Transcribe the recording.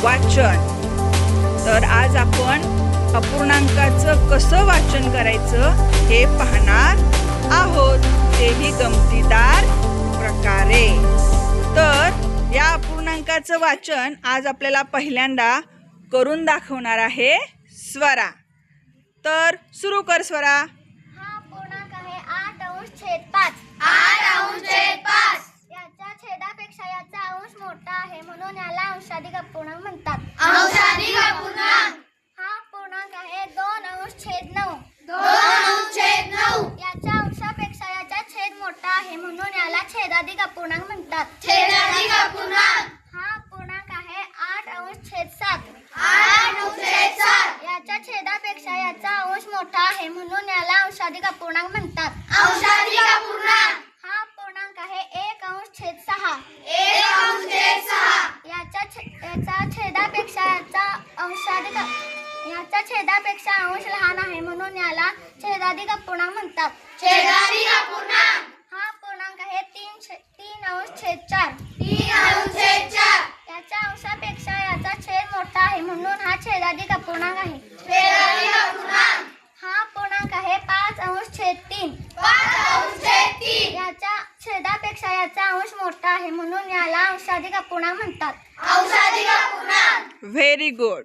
वाचन। तर आज आपण अपूर्णांकाचं कसं वाचन करायचं हे पाहणार आहोत, तेही गमतीदार प्रकारे। तर या अपूर्णांकाचं वाचन आज आपल्याला पहिल्यांदा करून दाखवणार आहे स्वरा। तर सुरू कर स्वरा। हा पूर्णांक आहे 8 अंश छेद 5। 8 अंश छेद 5 याच्या छेदापेक्षा याचा अंश मोठा आहे म्हणून याला अंशाधिक अपूर्णांक म्हणतात। अंशाधिक अपूर्णांक। हा पूर्णांक आहे 2 अंश छेद 9। 2 अंश छेद 9 याच्या अंशापेक्षा याचा छेद मोठा आहे म्हणून याला छेदाधिक अपूर्णांक म्हणतात। छेदाधिक अपूर्णांक। हा पूर्णांक आहे 8 अंश छेद 7। 8 अंश छेद 7 याच्या छेदापेक्षा याचा अंश मोठा आहे म्हणून याला अंशाधिक अपूर्णांक म्हणतात। अंशाधिक अपूर्णांक। हा पूर्णांक आहे 1 अंश छेद 6। 1 अंश छेद 6 याचा छेदापेक्षा अंश लहान आहे म्हणून याला छेदाधिक अपूर्णांक म्हणतात। छेदाधिक अपूर्णांक। हा पूर्णांक आहे 3 अंश छेद 4। 3 अंश छेद 4 याच्या अंशापेक्षा याचा छेद मोठा आहे म्हणून हा छेदाधिक अपूर्णांक आहे। छेदाधिक अपूर्णांक। हा पूर्णांक आहे 5 अंश छेद 3। 5 अंश छेद 3 याच्या छेदापेक्षा याचा अंश मोठा आहे म्हणून याला अंशाधिक अपूर्णांक म्हणतात। अंशाधिक अपूर्णांक। Very good.